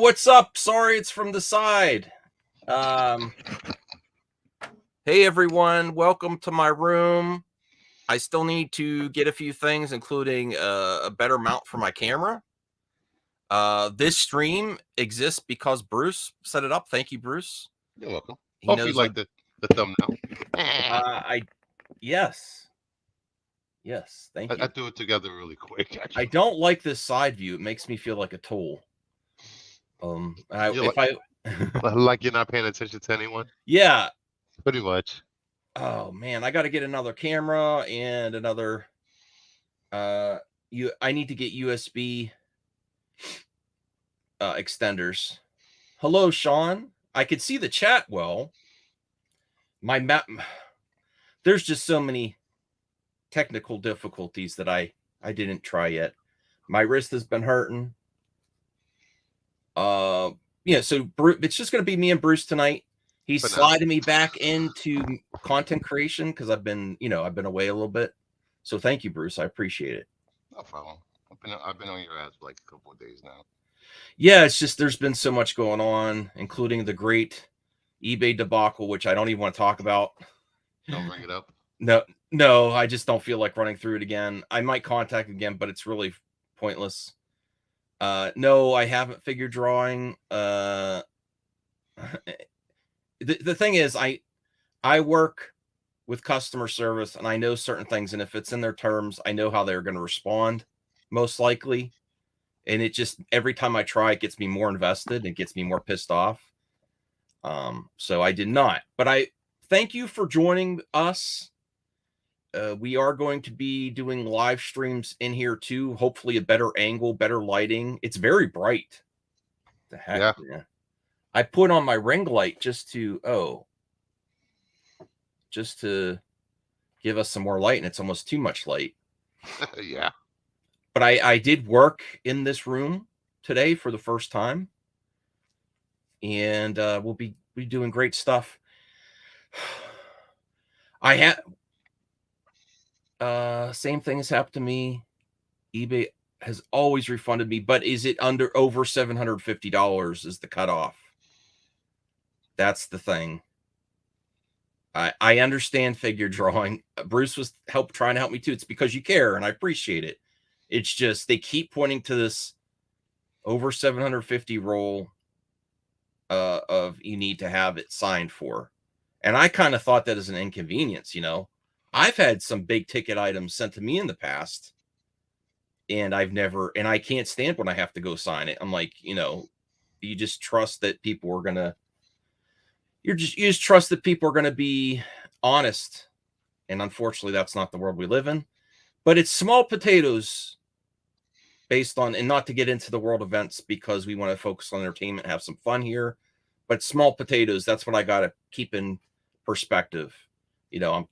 what's up? Sorry, it's from the side. Um, hey everyone, welcome to my room. I still need to get a few things, including a better mount for my camera. This stream exists because Bruce set it up. Thank you, Bruce. You're welcome. He Hope you knows. like the thumbnail. Yes, thank I you. threw it together really quick. I Actually, don't like this side view. It makes me feel like a tool. you like you're not paying attention to anyone. Yeah. Pretty much. Oh man, I got to get another camera and another. I need to get USB extenders. Hello, Sean. I could see the chat well. My map. There's just so many technical difficulties that I didn't try yet. My wrist has been hurting. Yeah. So it's just going to be me and Bruce tonight. He's sliding me back into content creation because I've been away a little bit. So thank you, Bruce. I appreciate it. No problem. I've been on your ass for like a couple of days now. Yeah, it's just there's been so much going on, including the great eBay debacle, which I don't even want to talk about. Don't bring it up. No, I just don't feel like running through it again. I might contact again, but it's really pointless. No, I haven't figured drawing. The thing is, I work with customer service, and I know certain things, and if it's in their terms, I know how they're going to respond, most likely. And it just every time I try, it gets me more invested. It gets me more pissed off. So I did not. But I thank you for joining us. We are going to be doing live streams in here too. Hopefully, a better angle, better lighting. It's very bright. The heck, yeah. I put on my ring light just to give us some more light, and it's almost too much light. Yeah. But I did work in this room today for the first time, and we'll be doing great stuff. I had same thing has happened to me. eBay has always refunded me, but is it over $750 is the cutoff? That's the thing. I understand figure drawing. Bruce was trying to help me too. It's because you care, and I appreciate it. It's just they keep pointing to this over 750 roll of you need to have it signed for. And I kind of thought that as an inconvenience, I've had some big ticket items sent to me in the past, and I can't stand when I have to go sign it. I'm like, you just trust that people are gonna you just trust that people are gonna be honest. And unfortunately that's not the world we live in. But it's small potatoes based on, and not to get into the world events because we want to focus on entertainment, have some fun here. But small potatoes, that's what I gotta keep in perspective. I'm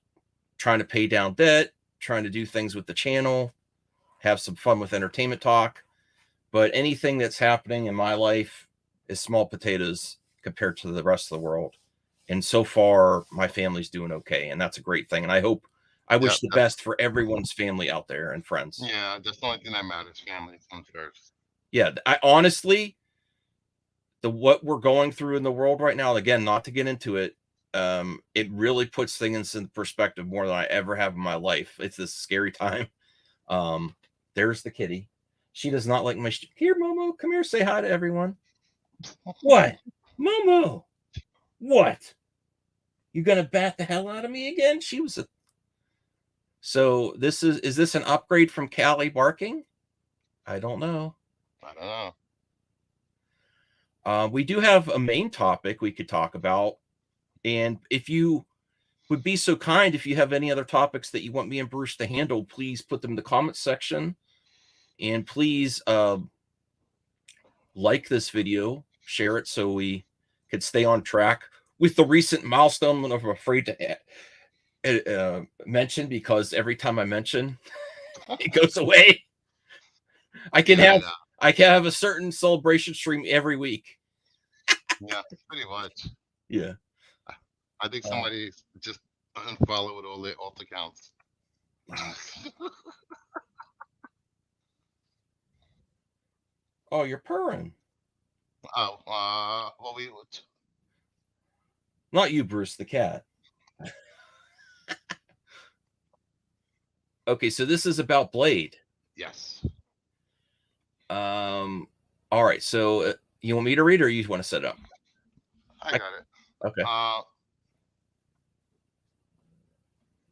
trying to pay down debt, trying to do things with the channel, have some fun with entertainment talk. But anything that's happening in my life is small potatoes compared to the rest of the world. And so far, my family's doing okay, and that's a great thing. And I wish the best for everyone's family out there and friends. Yeah, that's the only thing that matters. Family comes first. Yeah, I honestly, what we're going through in the world right now, again, not to get into it, it really puts things in perspective more than I ever have in my life. It's this scary time. There's the kitty. She does not like my here, Momo. Come here, say hi to everyone. What, Momo? What? You gonna bat the hell out of me again? She was a. So this is this an upgrade from Callie barking? I don't know. I don't know. We do have a main topic we could talk about, and if you would be so kind, if you have any other topics that you want me and Bruce to handle, please put them in the comments section, and please like this video, share it so we could stay on track with the recent milestone I'm afraid to mention, because every time I mention it goes away. I can have a certain celebration stream every week. Yeah, pretty much. Yeah. I think somebody just unfollowed all their alt accounts. Oh, you're purring. Oh, well, Not you, Bruce the cat. Okay, so this is about Blade. yes, All right. So you want me to read, or you want to set it up? I got it. Okay. Uh,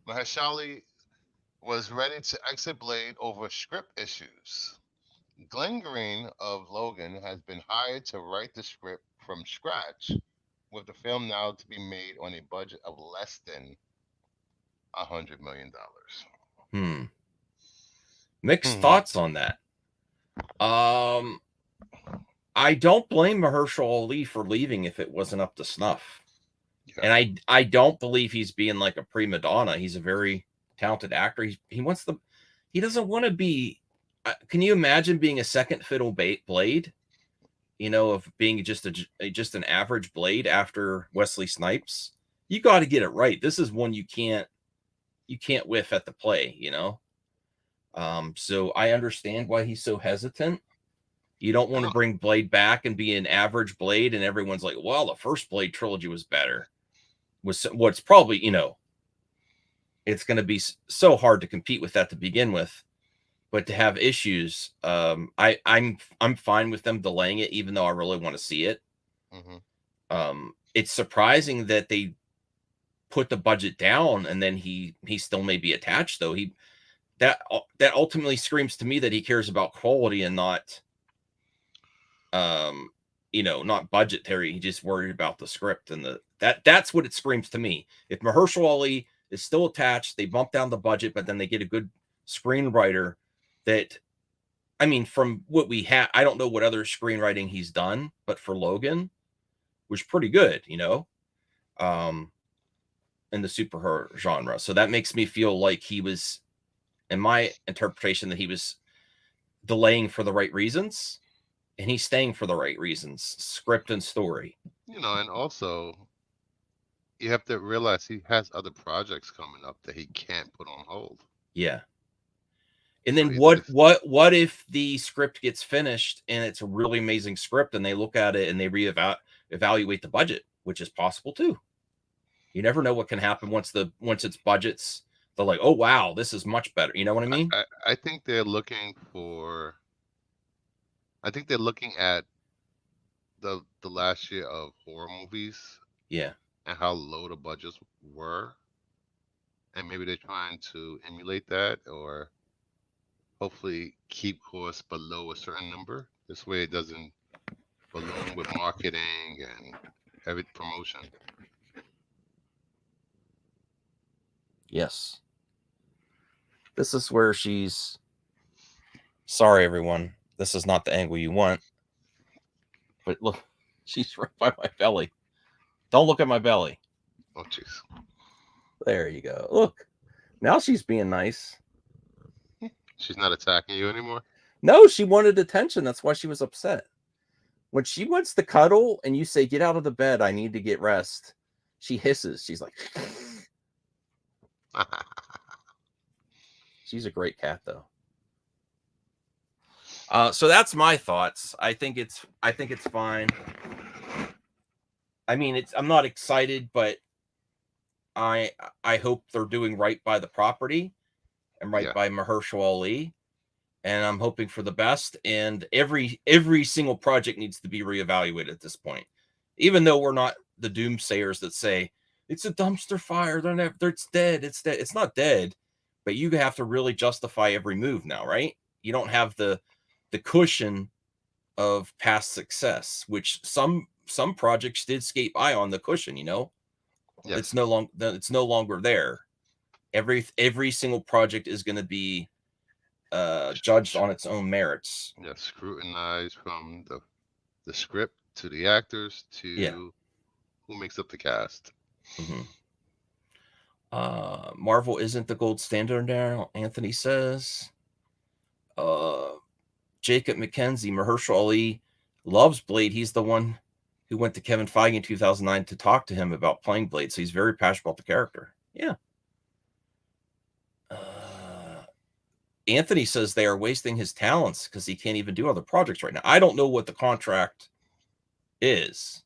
Mahershala was ready to exit Blade over script issues. Glenn Green of Logan has been hired to write the script from scratch, with the film now to be made on a budget of less than $100 million. Mixed Hmm. thoughts on that. Um, I don't blame Mahershala Ali for leaving if it wasn't up to snuff. Yeah. And I don't believe he's being like a prima donna. He's a very talented actor. He doesn't want to be. Can you imagine being a second fiddle Blade? You know, of being just an average Blade after Wesley Snipes. You got to get it right. This is one you can't whiff at the play. You know, so I understand why he's so hesitant. You don't want And to bring Blade back and be an average Blade, and everyone's like, "Well, the first Blade trilogy was better." Was what's probably it's going to be so hard to compete with that to begin with, but to have issues, I'm fine with them delaying it, even though I really want to see it. hmm It's surprising that they put the budget down, and then he still may be attached though. That ultimately screams to me that he cares about quality and not um not budgetary. He just worried about the script and that's what it screams to me. If Mahershala Ali is still attached, they bump down the budget, but then they get a good screenwriter that, I mean, from what we have, I don't know what other screenwriting he's done, but for Logan was pretty good, um in the superhero genre. So that makes me feel like he was, in my interpretation, that he was delaying for the right reasons, and he's staying for the right reasons, script and story. and also you have to realize he has other projects coming up that he can't put on hold. Yeah. And So then even if what if the script gets finished and it's a really amazing script and they look at it and they evaluate the budget, which is possible too. You never know what can happen once it's budgets. They're like, oh wow, this is much better. You know what I mean? I think they're looking for, I think they're looking at the last year of horror movies Yeah. and how low the budgets were, and maybe they're trying to emulate that or hopefully keep costs below a certain number. This way, it doesn't balloon with marketing and heavy promotion. Yes. This is where she's sorry, everyone. This is not the angle you want. But look, she's right by my belly. Don't look at my belly. Oh, jeez. There you go. Look. Now she's being nice. She's not attacking you anymore. No, she wanted attention. That's why she was upset. When she wants to cuddle and you say, "Get out of the bed, I need to get rest," she hisses. She's like, she's a great cat, though. So that's my thoughts. I think it's fine. I mean, I'm not excited, but I hope they're doing right by the property and right Yeah. by Mahershala Ali, and I'm hoping for the best. And every single project needs to be reevaluated at this point, even though we're not the doomsayers that say it's a dumpster fire. It's dead. It's dead. It's not dead, but you have to really justify every move now, right? You don't have the cushion of past success, which some projects did skate by on the cushion. Yes. It's no longer there. Every single project is going to be judged on its own merits. Yeah. Scrutinized from the script to the actors Yeah. to who makes up the cast. Mm-hmm. Marvel isn't the gold standard now, Anthony says. Jacob McKenzie, Mahershala Ali loves Blade. He's the one who went to Kevin Feige in 2009 to talk to him about playing Blade. So he's very passionate about the character. Yeah. Anthony says they are wasting his talents because he can't even do other projects right now. I don't know what the contract is,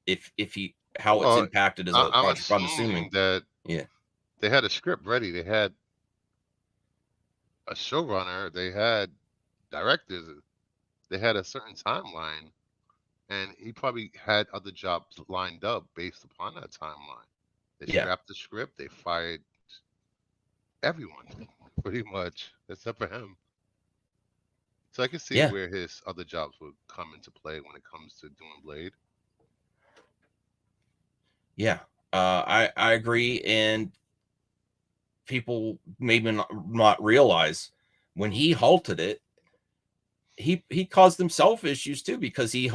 if he how it's Well, impacted as a I'm project. I'm assuming. assuming that Yeah. they had a script ready. They had a showrunner. They had directors. They had a certain timeline, and he probably had other jobs lined up based upon that timeline. They Yeah. scrapped the script. They fired everyone, pretty much, except for him. So I can see Yeah. where his other jobs would come into play when it comes to doing Blade. Yeah. I agree, and people maybe not realize when he halted it, he caused himself issues too, because he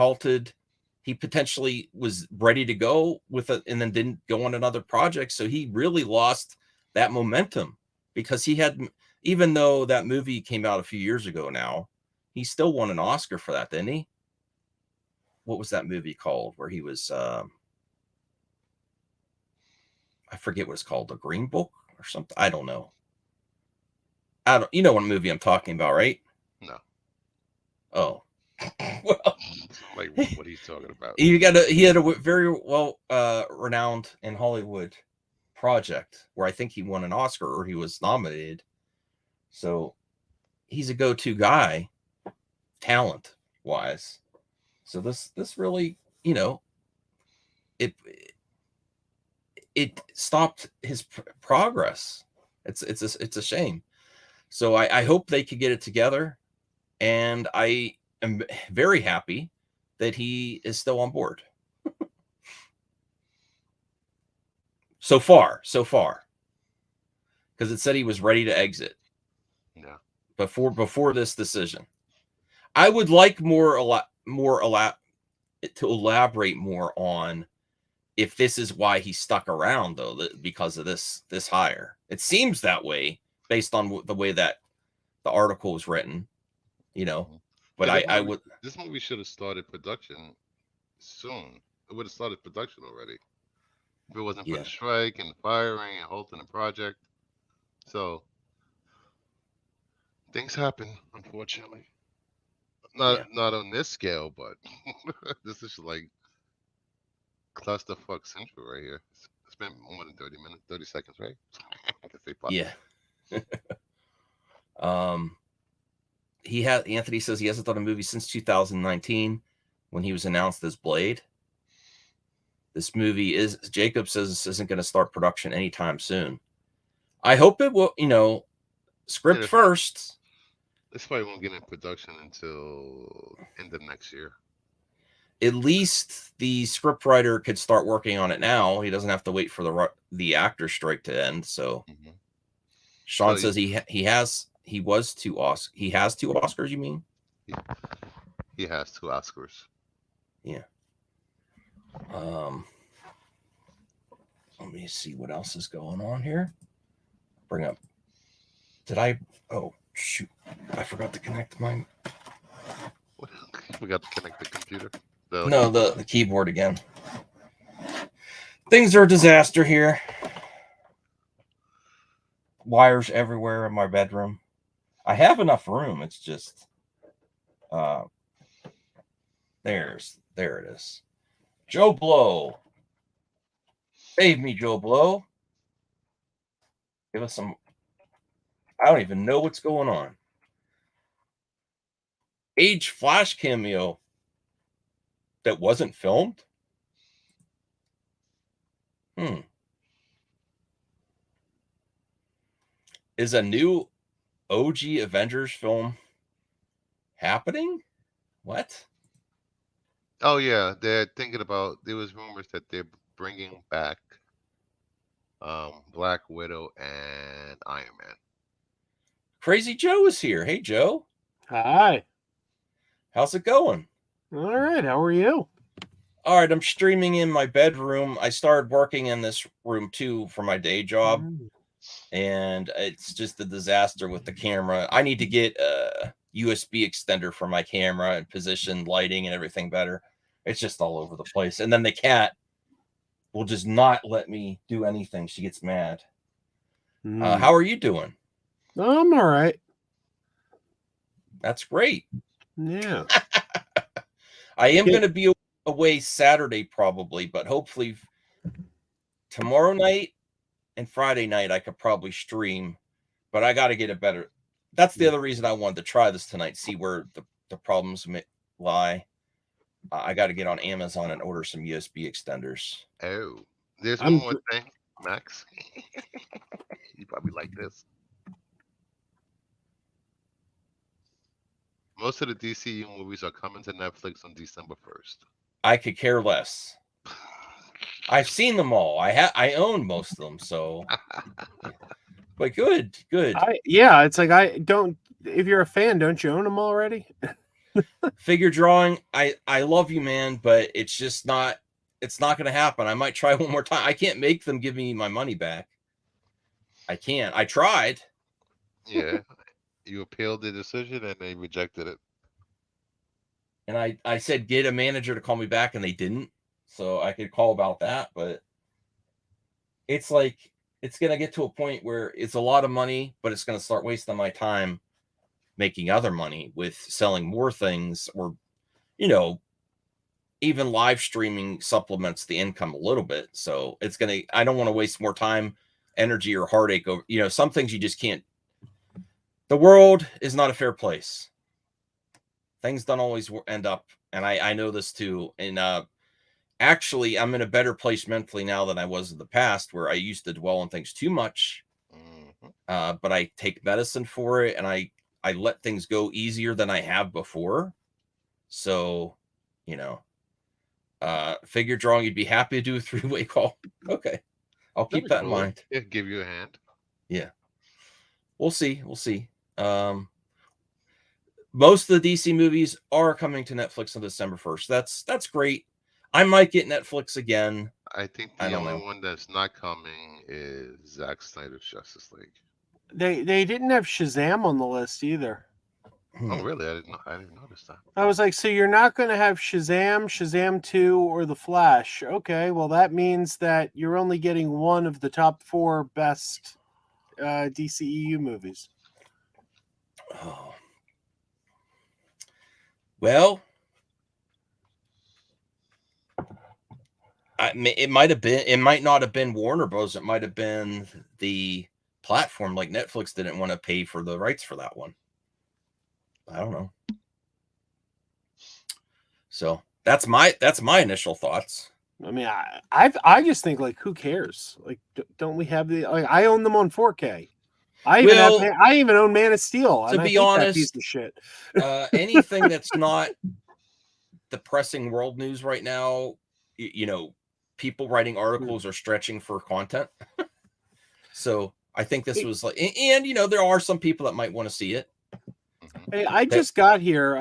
potentially was ready to go with it and then didn't go on another project, so he really lost that momentum, because he had, even though that movie came out a few years ago now, he still won an Oscar for that, didn't he? What was that movie called where he was I forget what it's called, The Green Book or something, I don't know. I don't, you know what movie I'm talking about, right? No, Oh. Well, I'm like, what he's talking about. he had a very well renowned in Hollywood project where I think he won an Oscar or he was nominated. So he's a go-to guy, talent wise. So this really, it it stopped his progress. It's a shame. So I hope they could get it together, and I am very happy that he is still on board. So far, because it said he was ready to exit Yeah. before this decision. I would like to elaborate more on if this is why he stuck around, though, because of this hire. It seems that way based on the way that the article was written, you know. Mhm. But Yeah, I would, this movie should have started production soon. It would have started production already if it wasn't for the yeah, strike and the firing and halting the project. So things happen, unfortunately. yeah, Not on this scale, but this is like clusterfuck central right here. It's been more than 30 minutes, 30 seconds, right? I can say yeah. possibly. Um, Anthony says he hasn't done a movie since 2019 when he was announced as Blade. This movie is Jacob says this isn't going to start production anytime soon. I hope it will. Yeah, Script first. this probably won't get in production until end of next year. At least the scriptwriter could start working on it now. He doesn't have to wait for the actor strike to end. So Hmm. Sean So says he has he has two Oscars. You mean? he, he has 2 Oscars. Yeah. Um. Let me see what else is going on here. Bring up. Did I? Oh shoot! I forgot to connect my. We got to connect the computer, the No, keyboard. the keyboard again. Things are a disaster here. Wires everywhere in my bedroom. I have enough room. It's just uh there it is. Joe Blow. Save me, Joe Blow. Give us some. I don't even know what's going on. Age Flash cameo that wasn't filmed? Hmm. Is a new OG Avengers film happening? What? Oh yeah, they're thinking about. There was rumors that they're bringing back Black Widow and Iron Man. Crazy Joe is here. Hey, Joe. Hi. How's it going? All right. How are you? All right, I'm streaming in my bedroom. I started working in this room too for my day job, Mm. and it's just a disaster with the camera. I need to get a USB extender for my camera and position lighting and everything better. It's just all over the place. And then the cat will just not let me do anything. She gets mad. Mm. How are you doing? I'm all right. That's great. Yeah. I am Yeah. going to be away Saturday probably, but hopefully tomorrow night and Friday night I could probably stream. But I got to get a better. That's the other reason I wanted to try this tonight. See where the problems lie. I got to get on Amazon and order some USB extenders. Oh, there's one more thing, Max. You probably like this. Most of the DCU movies are coming to Netflix on December 1st. I could care less. I've seen them all. I own most of them, so. But good. Yeah, it's like I don't. If you're a fan, don't you own them already? Figure drawing, I love you, man, but it's just not. It's not going to happen. I might try one more time. I can't make them give me my money back. I can't. I tried. Yeah, you appealed the decision and they rejected it. And I said get a manager to call me back, and they didn't. So I could call about that, but it's like it's going to get to a point where it's a lot of money, but it's going to start wasting my time making other money with selling more things, or, even live streaming supplements the income a little bit. So I don't want to waste more time, energy, or heartache over, some things you just can't. The world is not a fair place. Things don't always end up. And I know this too. And, actually, I'm in a better place mentally now than I was in the past, where I used to dwell on things too much. But I take medicine for it, and I let things go easier than I have before. So, figure drawing, you'd be happy to do a 3-way call. Okay. I'll keep that in mind. Yeah, give you a hand. Yeah. We'll see. Most of the DC movies are coming to Netflix on December 1st. That's great. I might get Netflix again. I think the only one that's not coming is Zack Snyder's Justice League. They didn't have Shazam on the list either. Oh, really? I didn't notice that. I was like, so you're not going to have Shazam 2, or The Flash. Okay, well, that means that you're only getting one of the top 4 best DCEU movies. Oh. Well, it might not have been Warner Bros. It might have been the platform. Like Netflix didn't want to pay for the rights for that one. I don't know. So that's my initial thoughts. I mean, I just think, like, who cares? Like, don't we have I own them on 4K. I even own Man of Steel. To be honest, piece of shit. Anything that's not the pressing world news right now, people writing articles are stretching for content. So I think this was like, and there are some people that might want to see it. Hey, I just got here.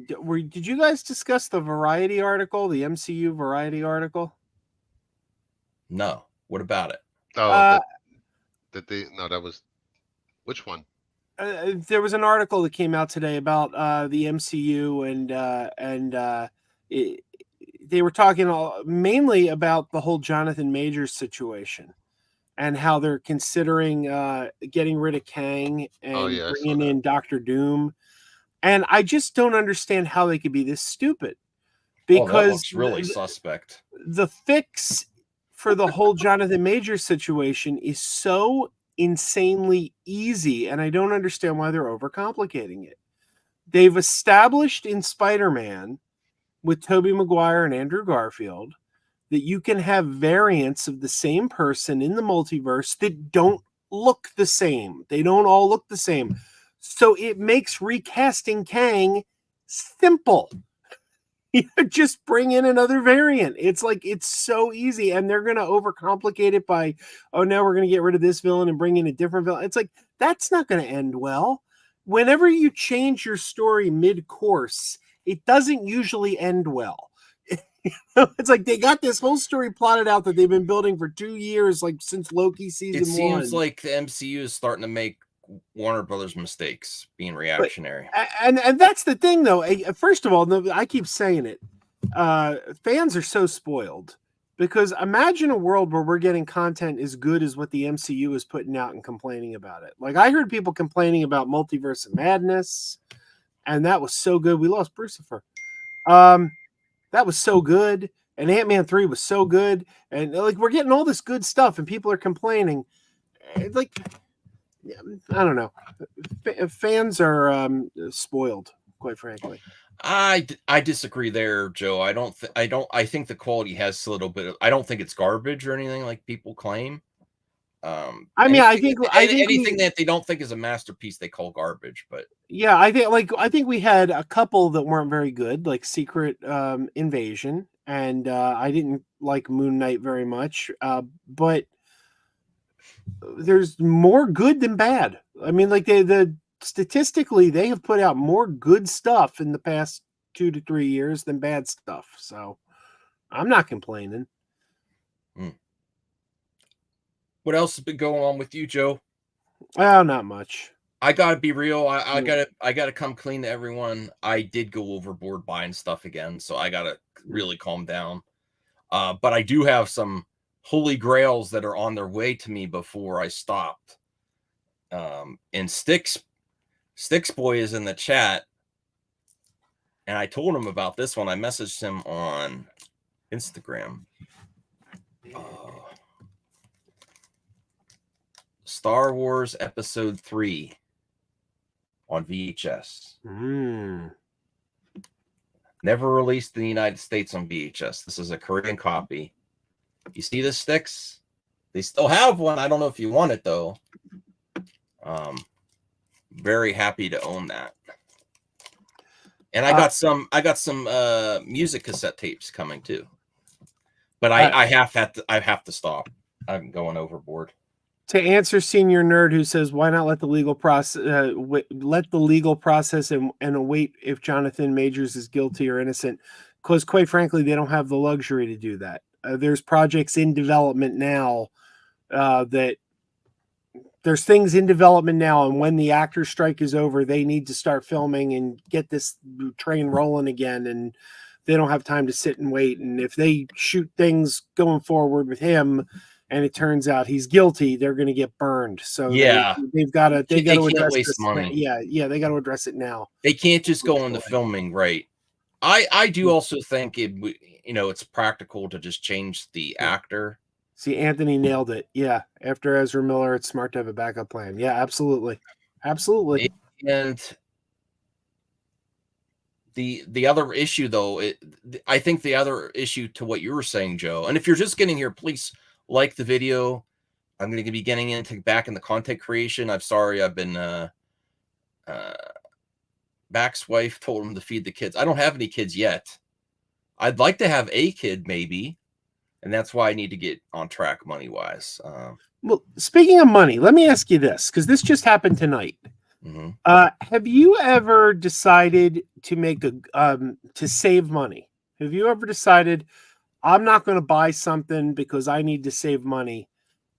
Did you guys discuss the Variety article, the MCU Variety article? No. What about it? Oh, that was which one? There was an article that came out today about the MCU, and they were talking mainly about the whole Jonathan Majors situation and how they're considering getting rid of Kang and bringing in Dr. Doom. And I just don't understand how they could be this stupid, because that looks really suspect. The fix for the whole Jonathan Majors situation is so insanely easy, and I don't understand why they're overcomplicating it. They've established in Spider-Man with Tobey Maguire and Andrew Garfield that you can have variants of the same person in the multiverse that don't look the same. They don't all look the same. So it makes recasting Kang simple. Just bring in another variant. It's like, it's so easy, and they're going to overcomplicate it by, now we're going to get rid of this villain and bring in a different villain. It's like, that's not going to end well. Whenever you change your story mid-course, it doesn't usually end well. It's like they got this whole story plotted out that they've been building for 2 years, like since Loki season 1. It seems like the MCU is starting to make Warner Brothers mistakes, being reactionary. And that's the thing, though. First of all, I keep saying it. Fans are so spoiled, because imagine a world where we're getting content as good as what the MCU is putting out and complaining about it. Like, I heard people complaining about Multiverse of Madness, and that was so good. We lost Brucifer. that was so good, and Ant-Man 3 was so good, and like we're getting all this good stuff, and people are complaining. Like, I don't know, fans are spoiled, quite frankly. I disagree there, Joe. I think the quality has a little bit of, I don't think it's garbage or anything like people claim. I mean, Anything that they don't think is a masterpiece, they call garbage. But yeah, I think we had a couple that weren't very good, like Secret Invasion, and I didn't like Moon Knight very much. But there's more good than bad. I mean, like the statistically, they have put out more good stuff in the past 2 to 3 years than bad stuff. So I'm not complaining. what else has been going on with you, Joe? Well, not much. I gotta be real. I gotta come clean to everyone. I did go overboard buying stuff again, so I gotta really calm down. But I do have some holy grails that are on their way to me before I stopped. And Sticks Boy is in the chat, and I told him about this one. I messaged him on Instagram. Star Wars Episode 3 on VHS. Never released in the United States on VHS. This is a Korean copy. You see the Sticks? They still have one. I don't know if you want it though. Very happy to own that. And I got some music cassette tapes coming too. But I have to stop. I'm going overboard. To answer Senior Nerd, who says, "Why not let the legal process and await if Jonathan Majors is guilty or innocent?" Because, quite frankly, they don't have the luxury to do that. There's projects in development now and when the actor strike is over, they need to start filming and get this train rolling again, and they don't have time to sit and wait. And if they shoot things going forward with him, and it turns out he's guilty, they're going to get burned. So yeah, they've got to address waste money. Yeah, they got to address it now. They can't just go into filming, right? I do also think it's practical to just change the actor. See, Anthony nailed it. Yeah, after Ezra Miller, it's smart to have a backup plan. Yeah, absolutely. And the other issue, though, I think the other issue to what you were saying, Joe, and if you're just getting here, please like the video. I'm going to be getting back in the content creation. I'm sorry, I've been Mac's wife told him to feed the kids. I don't have any kids yet. I'd like to have a kid maybe, and that's why I need to get on track money wise. Well, speaking of money, let me ask you this, because this just happened tonight. Have you ever decided to make to save money? Have you ever decided, I'm not going to buy something because I need to save money,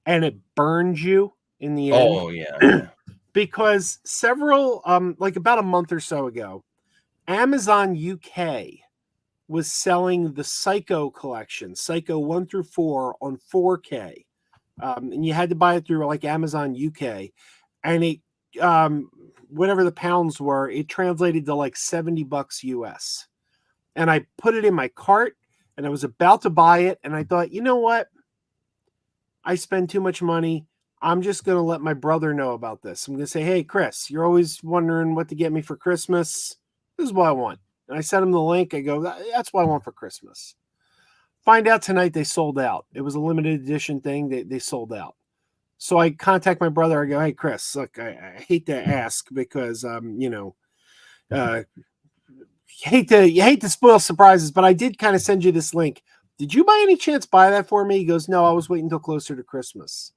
and it burns you in the end? Oh yeah. Because several, like about a month or so ago, Amazon UK was selling the Psycho collection, Psycho 1 through 4 on 4K. And you had to buy it through like Amazon UK. And it, whatever the pounds were, it translated to like $70 US. And I put it in my cart, and I was about to buy it. And I thought, you know what? I spend too much money. I'm just going to let my brother know about this. I'm going to say, hey, Chris, you're always wondering what to get me for Christmas. This is what I want. And I sent him the link. I go, that's what I want for Christmas. Find out tonight they sold out. It was a limited edition thing. They sold out. So I contact my brother. I go, hey, Chris, look, I hate to ask because, you hate to spoil surprises, but I did kind of send you this link. Did you by any chance buy that for me? He goes, no, I was waiting until closer to Christmas.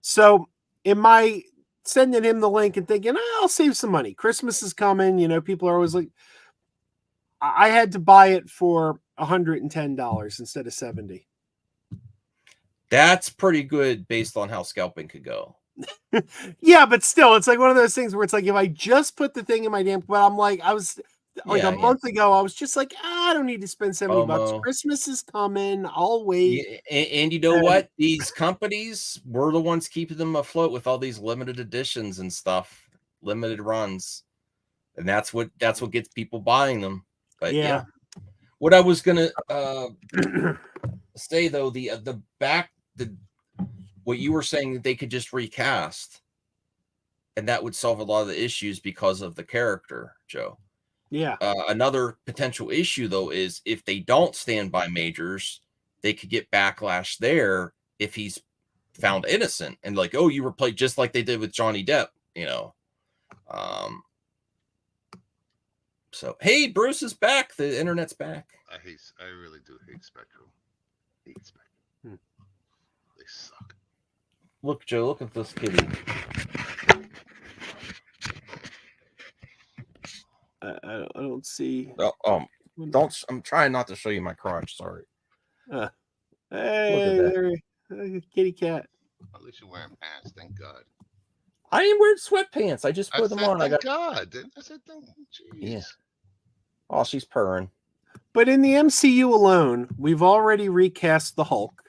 So am I sending him the link and thinking, I'll save some money. Christmas is coming. People are always like, I had to buy it for $110 instead of $70. That's pretty good based on how scalping could go. Yeah, but still, it's like one of those things where it's like, if I just put the thing in my damn, but I'm like, I was like a month ago, I was just like, I don't need to spend $70. Christmas is coming. I'll wait. Yeah, and you know what? These companies were the ones keeping them afloat with all these limited editions and stuff, limited runs. And that's what gets people buying them. But yeah. What I was gonna say though, the what you were saying that they could just recast, and that would solve a lot of the issues because of the character, Joe. Yeah. Another potential issue though is if they don't stand by Majors, they could get backlash there if he's found innocent and like, oh, you were played just like they did with Johnny Depp, you know. So hey, Bruce is back. The internet's back. I really do hate Spectrum. Hate Spectrum. They suck. Look, Joe, look at this kitty. I don't see. Don't. I'm trying not to show you my crotch. Sorry. Hey, kitty cat. At least you're wearing pants. Thank God. I ain't wearing sweatpants. I just put them on. Thank God. I said, jeez. Yeah. Oh, she's purring. But in the MCU alone, we've already recast the Hulk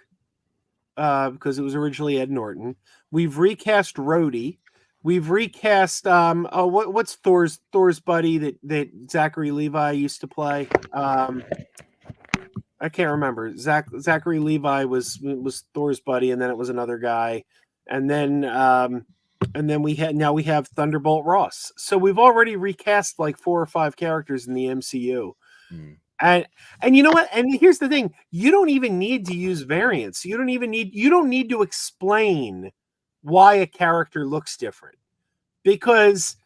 because it was originally Ed Norton. We've recast Rhodey. We've recast what's Thor's buddy that Zachary Levi used to play. I can't remember. Zachary Levi was Thor's buddy, and then it was another guy, and then we have Thunderbolt Ross. So we've already recast like 4 or 5 characters in the MCU. And you know what? And here's the thing: you don't even need to use variants. You don't need to explain why a character looks different, because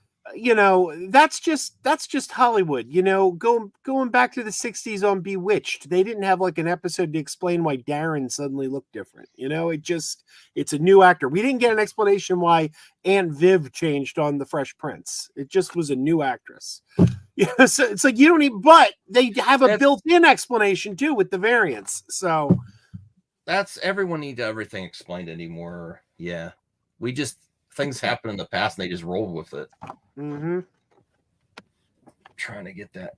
that's just Hollywood. Going back to the 60s on Bewitched, they didn't have like an episode to explain why Darren suddenly looked different. It's a new actor. We didn't get an explanation why Aunt Viv changed on The Fresh Prince. It just was a new actress. So it's like you don't need, but they have a built-in explanation too with the variants. So that's everyone needs everything explained anymore. Yeah, things happen in the past and they just roll with it. Mm-hmm. Trying to get that.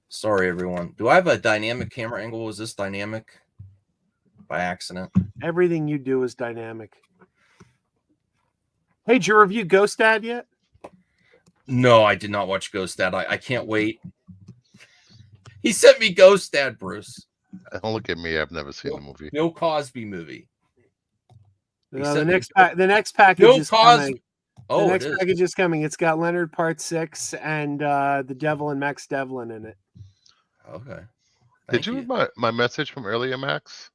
Sorry, everyone. Do I have a dynamic camera angle? Is this dynamic by accident? Everything you do is dynamic. Hey, did you review Ghost Dad yet? No, I did not watch Ghost Dad. I can't wait. He sent me Ghost Dad, Bruce. Don't look at me. I've never seen the movie. Bill Cosby movie. The next package is coming. Oh, the next package is coming. It's got Leonard Part 6 and the Devil and Max Devlin in it. Okay. Did you read my message from earlier, Max?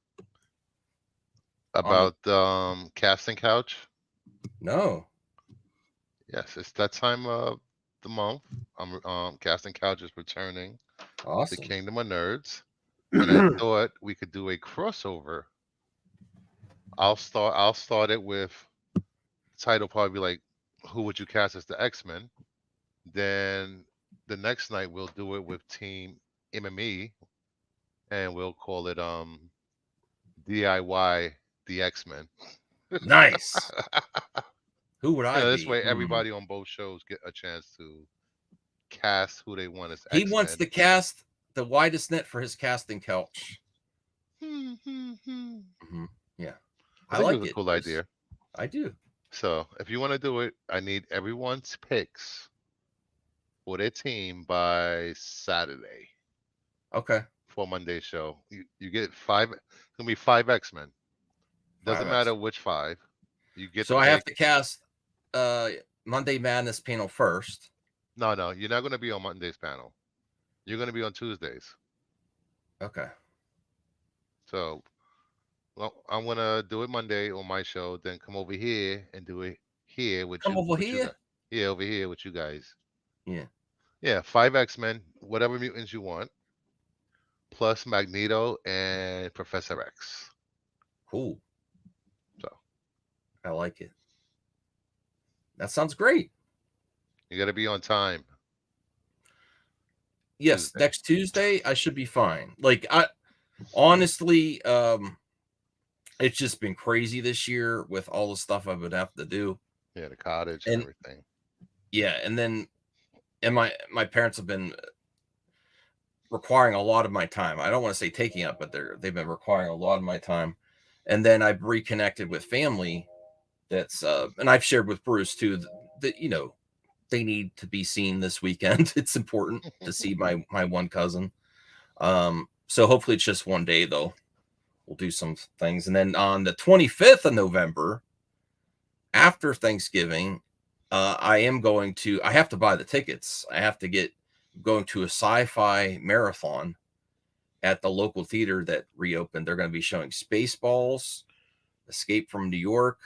About casting couch? No. Yes, it's that time of the month. Casting couch is returning Awesome. to Kingdom of Nerds, and I thought we could do a crossover. I'll start it with the title probably like, who would you cast as the X-Men? Then the next night we'll do it with Team MME, and we'll call it DIY the X-Men. Nice. Who would I be? This way everybody on both shows get a chance to cast who they want as He X-Men. wants to cast the widest net for his casting couch. Mm-hmm. Yeah. I like it. It's a cool idea. I do. So if you want to do it, I need everyone's picks for their team by Saturday. Okay. For Monday's show. You get 5. It's gonna be 5 X-Men. Doesn't matter which 5. You get. So I have to cast Monday Madness panel first. No, you're not gonna be on Monday's panel. You're gonna be on Tuesdays. Okay. So, well, I'm gonna do it Monday on my show, then come over here and do it here with you. Over here? Yeah, over here with you guys. Yeah. Yeah, 5 X-Men, whatever mutants you want, plus Magneto and Professor X. Cool. So, I like it. That sounds great. You got to be on time. Yes, Tuesday. Next Tuesday I should be fine. Like I honestly, it's just been crazy this year with all the stuff I've been having to do. Yeah, the cottage and everything. Yeah, and my parents have been requiring a lot of my time. I don't want to say taking up, but they've been requiring a lot of my time. And then I've reconnected with family that's and I've shared with Bruce too that they need to be seen this weekend. It's important to see my one cousin. So hopefully it's just one day though. We'll do some things, and then on the 25th of November, after Thanksgiving, I have to buy the tickets. I have to get going to a sci-fi marathon at the local theater that reopened. They're going to be showing Spaceballs, Escape from New York,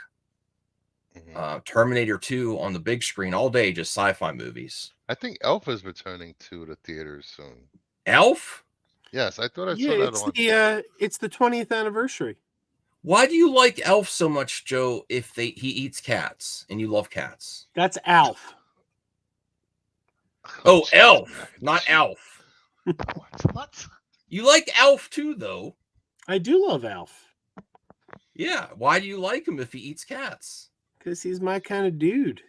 Terminator 2 on the big screen all day, just sci-fi movies. I think Elf is returning to the theaters soon. Elf? Yes, I thought I saw that on. It's the 20th anniversary. Why do you like Elf so much, Joe? If he eats cats and you love cats? That's Alf. Oh, jeez. Elf, not Alf. What? You like Alf too, though. I do love Alf. Yeah. Why do you like him if he eats cats? Because he's my kind of dude.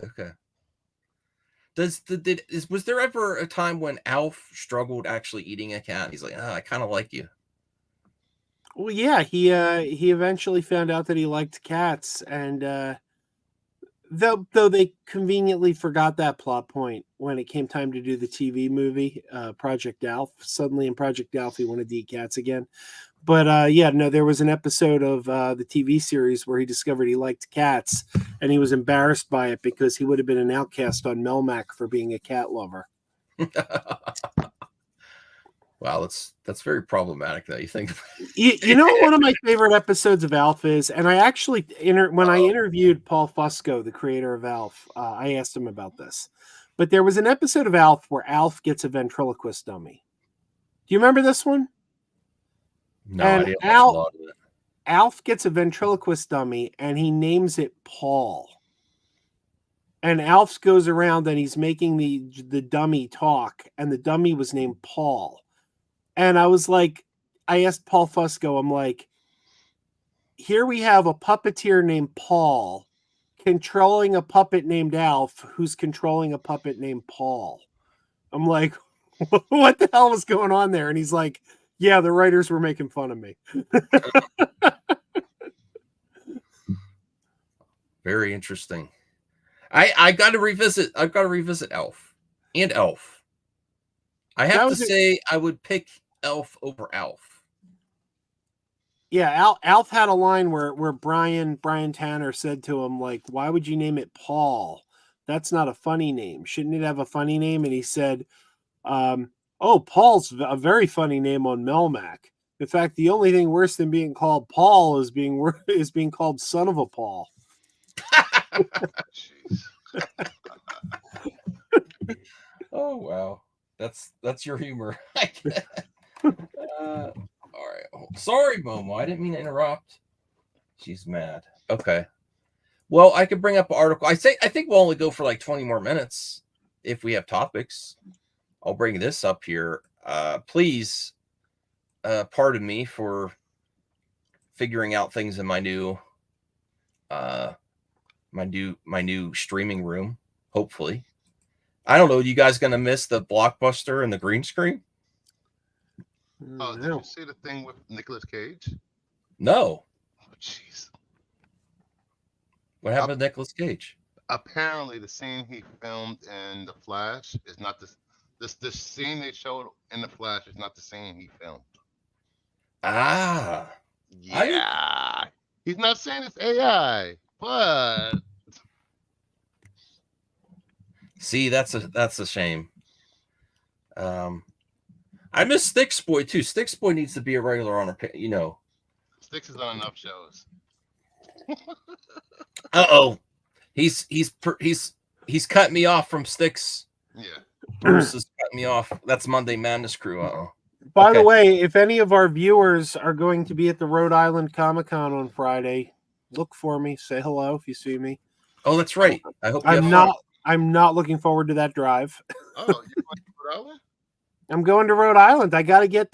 Okay. Was there ever a time when Alf struggled actually eating a cat? He's like, I kind of like you. Well, yeah, he eventually found out that he liked cats, and though they conveniently forgot that plot point when it came time to do the TV movie, Project Alf. Suddenly in Project Alf, he wanted to eat cats again. But yeah, no, there was an episode of the TV series where he discovered he liked cats, and he was embarrassed by it because he would have been an outcast on Melmac for being a cat lover. Wow, that's very problematic that you think. You know what one of my favorite episodes of Alf is, and I actually when I interviewed Paul Fusco, the creator of Alf, I asked him about this. But there was an episode of Alf where Alf gets a ventriloquist dummy. Do you remember this one? No, And I didn't watch a lot of it. Alf gets a ventriloquist dummy, and he names it Paul. And Alf goes around and he's making the dummy talk, and the dummy was named Paul. And I was like, I asked Paul Fusco, I'm like, here we have a puppeteer named Paul controlling a puppet named Alf, who's controlling a puppet named Paul. I'm like, what the hell was going on there? And he's like, yeah, the writers were making fun of me. Very interesting. I've got to revisit Elf and Elf. I have to say I would pick Elf over Alf. Yeah, Alf had a line where Brian Tanner said to him, like, why would you name it Paul? That's not a funny name. Shouldn't it have a funny name? And he said, oh, Paul's a very funny name on Melmac. In fact, the only thing worse than being called Paul is being called son of a Paul. Oh wow, that's your humor. All right, sorry, Momo. I didn't mean to interrupt. She's mad. Okay. Well, I could bring up an article. I think we'll only go for like 20 more minutes if we have topics. I'll bring this up here. Please, pardon me for figuring out things in my new streaming room. Hopefully, I don't know. You guys gonna miss the Blockbuster and the green screen? Oh, did you see the thing with Nicolas Cage? No. Oh, jeez. What happened to Nicolas Cage? Apparently, the scene he filmed in The Flash is not the scene they showed in The Flash is not the scene he filmed. Ah. Yeah. He's not saying it's AI, but see, that's a shame. I miss Sticks Boy too. Sticks Boy needs to be a regular on a, Sticks is on enough shows. Uh-oh. He's cut me off from Sticks. Yeah. Bruce has cut me off. That's Monday Madness crew. Uh-oh. By the way, if any of our viewers are going to be at the Rhode Island Comic-Con on Friday, look for me. Say hello if you see me. Oh, that's right. I hope I'm not looking forward to that drive. Oh, you're going to Rhode Island? I'm going to Rhode Island. I gotta get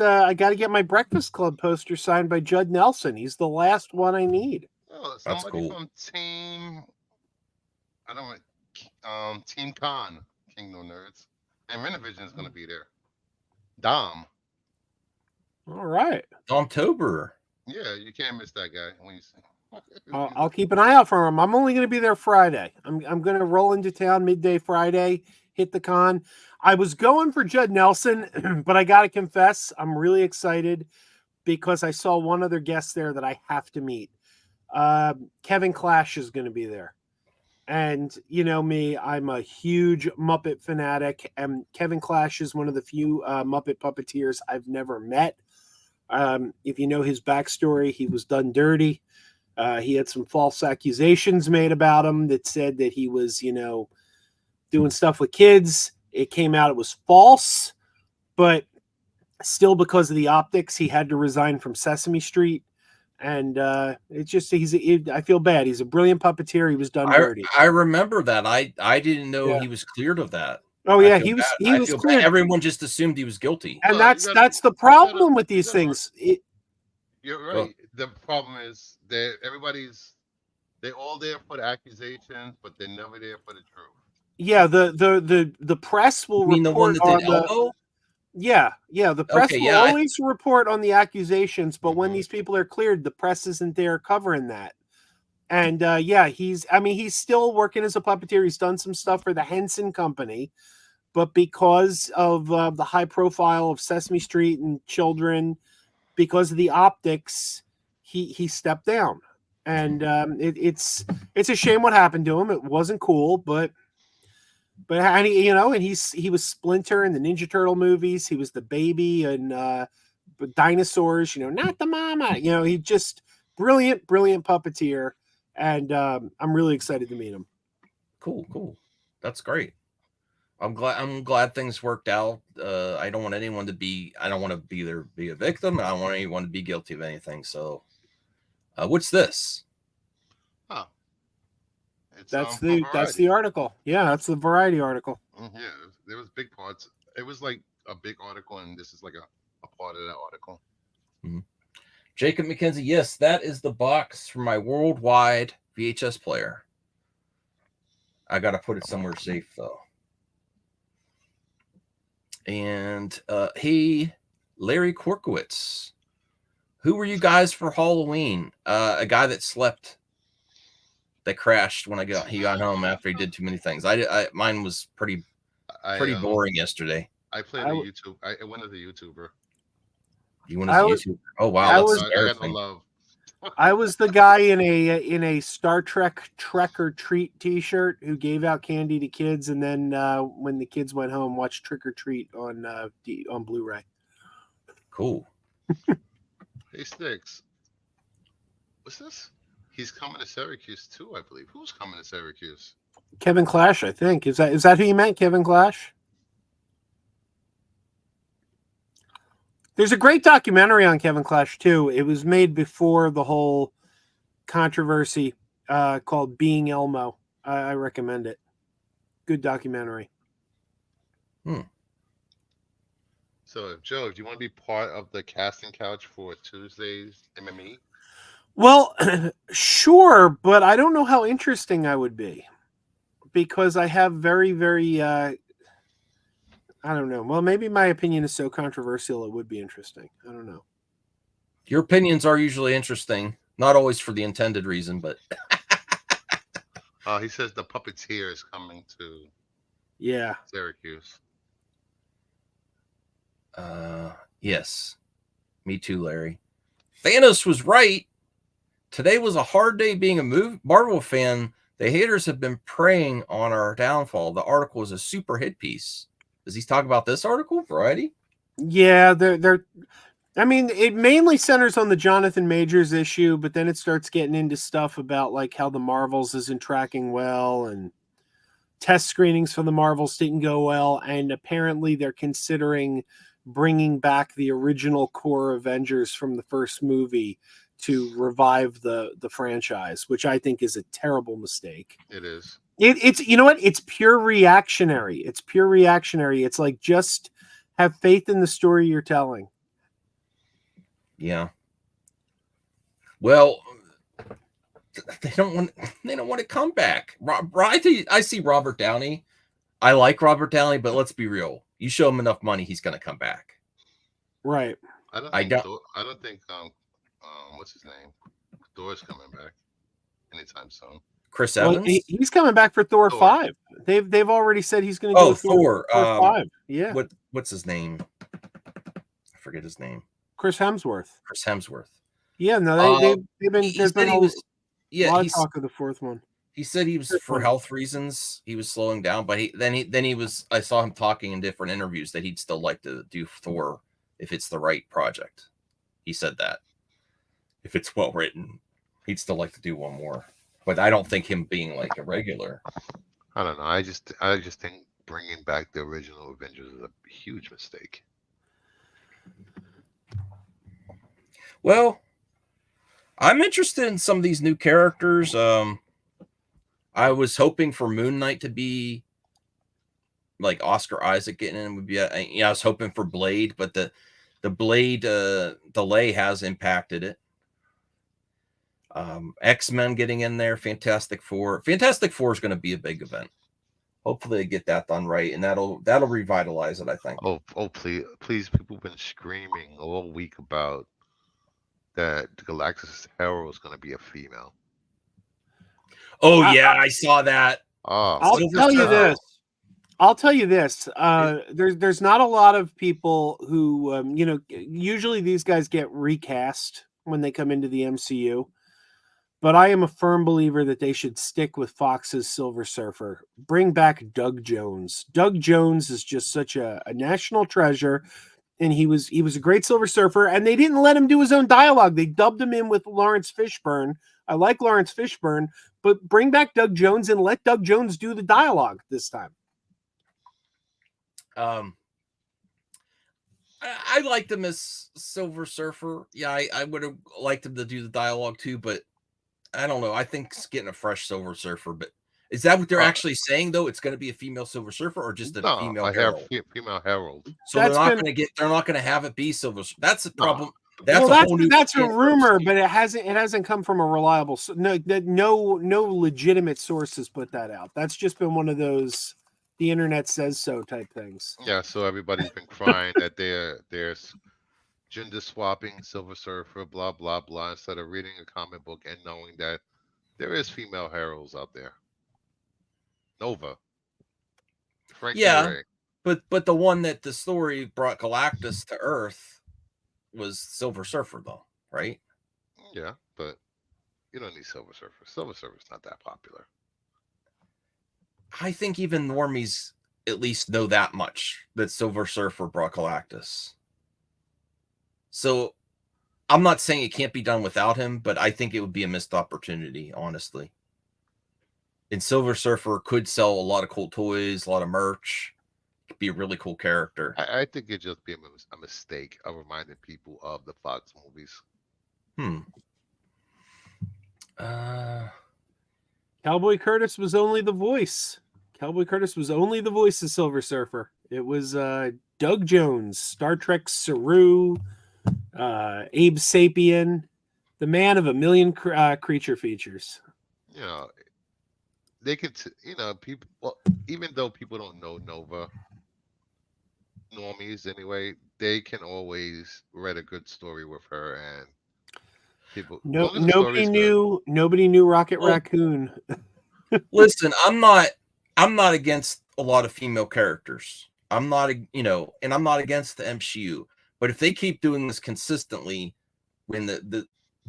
my Breakfast Club poster signed by Judd Nelson. He's the last one I need. Oh, somebody from Team Team Con, Kingdom Nerds. And Renovision is gonna be there. Dom. All right. Domtober. Yeah, you can't miss that guy when you see. I'll keep an eye out for him. I'm only going to be there Friday. I'm going to roll into town midday Friday, hit the con. I was going for Judd Nelson, but I got to confess, I'm really excited because I saw one other guest there that I have to meet. Kevin Clash is going to be there. And you know me, I'm a huge Muppet fanatic, and Kevin Clash is one of the few Muppet puppeteers I've never met. If you know his backstory, he was done dirty. He had some false accusations made about him that said that he was, you know, doing stuff with kids. It came out it was false, but still because of the optics, he had to resign from Sesame Street. And it's just I feel bad. He's a brilliant puppeteer. He was done dirty. I remember that. I didn't know Yeah. he was cleared of that. Oh I yeah, feel he was bad. he I was feel bad. cleared. Everyone just assumed he was guilty. And Well, that's the problem with these you gotta- things. You're right. The problem is that they're all there for the accusations, but they're never there for the truth. Yeah, the press will You mean the one report that on did the elbow? yeah, the press Okay, will yeah, always report on the accusations, but when Mhm. these people are cleared, the press isn't there covering that. And he's still working as a puppeteer. He's done some stuff for the Henson Company, but because of the high profile of Sesame Street and children, because of the optics, he stepped down. And it's a shame what happened to him. It wasn't cool, but and he was Splinter in the Ninja Turtle movies. He was the baby and dinosaurs. You know, not the mama. You know, he just brilliant puppeteer, and I'm really excited to meet him. Cool. That's great. I'm glad things worked out. I don't want anyone to be. I don't want to be a victim. I don't want anyone to be guilty of anything. So, what's this? Huh. It's That's from the Variety. article. Yeah, that's the Variety article. Yeah, there was big parts. It was like a big article, and this is like a part of that article. Jacob McKenzie. Yes, that is the box for my worldwide VHS player. I got to put it somewhere safe though. And hey, Larry Korkowitz, who were you guys for Halloween? A guy that slept, that crashed when he got home after he did too many things. Mine was pretty boring yesterday. I played a YouTube. I went as a YouTuber. You went as a YouTuber? Oh wow, I that's I got no embarrassing. love. I was the guy in a Star Trek Trek or Treat T-shirt who gave out candy to kids, and then when the kids went home, watched Trick or Treat on Blu-ray. Cool. Hey Sticks, what's this? He's coming to Syracuse too, I believe. Who's coming to Syracuse? Kevin Clash, I think. Is that who you meant, Kevin Clash? There's a great documentary on Kevin Clash too. It was made before the whole controversy called Being Elmo. I recommend it. Good documentary. So, Joe, do you want to be part of the casting couch for Tuesday's MME? Well, sure, but I don't know how interesting I would be because I have very, very, I don't know. Well, maybe my opinion is so controversial it would be interesting. I don't know. Your opinions are usually interesting, not always for the intended reason, but He says the puppeteer is coming to Syracuse. Yes. Me too, Larry. Thanos was right. Today was a hard day being a Marvel fan. The haters have been preying on our downfall. The article is a super hit piece. Does he talk about this article, Variety? Yeah, they're I mean, it mainly centers on the Jonathan Majors issue, but then it starts getting into stuff about like how the Marvels isn't tracking well and test screenings for the Marvels didn't go well, and apparently they're considering bringing back the original core Avengers from the first movie to revive the franchise, which I think is a terrible mistake. It is. It's you know what? It's pure reactionary. It's like just have faith in the story you're telling. Yeah. Well, they don't want to come back. I see Robert Downey. I like Robert Downey, but let's be real. You show him enough money, he's going to come back. Right. I don't think what's his name? Thor's coming back anytime soon. Chris Well, Evans. he's coming back for Thor Thor. 5. They've already said he's going to do Oh, a Thor Thor. 5. Yeah, What's his name? I forget his name. Chris Hemsworth. Chris Hemsworth. Yeah, no, they've been. He There's said been he a was. Yeah, lot of talk of the fourth one. he said he was for health reasons. He was slowing down, but he was. I saw him talking in different interviews that he'd still like to do Thor if it's the right project. He said that if it's well written, he'd still like to do one more. But I don't think him being like a regular. I don't know. I just think bringing back the original Avengers is a huge mistake. Well, I'm interested in some of these new characters. I was hoping for Moon Knight to be like Oscar Isaac getting in would be. I was hoping for Blade, but the Blade delay has impacted it. X-Men getting in there, Fantastic Four. Fantastic Four is going to be a big event. Hopefully they get that done right, and that'll revitalize it, I think. Oh, please! People have been screaming all week about that Galactus Herald is going to be a female. Oh yeah, I saw that. Oh, I'll tell you this. I'll tell you this. There's not a lot of people who, usually these guys get recast when they come into the MCU. But I am a firm believer that they should stick with Fox's Silver Surfer. Bring back Doug Jones. Doug Jones is just such a national treasure, and he was a great Silver Surfer. And they didn't let him do his own dialogue. They dubbed him in with Lawrence Fishburne. I like Lawrence Fishburne, but bring back Doug Jones and let Doug Jones do the dialogue this time. I liked him as Silver Surfer. Yeah, I would have liked him to do the dialogue too, but I don't know. I think getting a fresh Silver Surfer, but is that what they're actually saying though? It's going to be a female Silver Surfer or just a female Herald? Female Herald. So they're not going to have it be Silver. That's the problem. That's a rumor, but it hasn't come from a reliable. No legitimate source has put that out. That's just been one of those the internet says so type things. Yeah, so everybody's been crying that there's gender swapping Silver Surfer, blah blah blah, instead of reading a comic book and knowing that there is female heralds out there. Nova. Frankie Ray. but the one that the story brought Galactus to Earth was Silver Surfer, though, right? Yeah, but you don't need Silver Surfer. Silver Surfer's not that popular. I think even normies at least know that much, that Silver Surfer brought Galactus. So I'm not saying it can't be done without him, but I think it would be a missed opportunity, honestly. And Silver Surfer could sell a lot of cool toys, a lot of merch. Could be a really cool character. I think it'd just be a mistake of reminding people of the Fox movies. Cowboy Curtis was only the voice. Cowboy Curtis was only the voice of Silver Surfer. It was Doug Jones, Star Trek Saru, Abe Sapien, the man of a million creature features. You know, they could, people. Well, even though people don't know Nova, normies anyway, they can always write a good story with her, and people. Nobody knew Rocket Raccoon. Listen, I'm not against a lot of female characters. I'm not, and I'm not against the MCU. But if they keep doing this consistently, when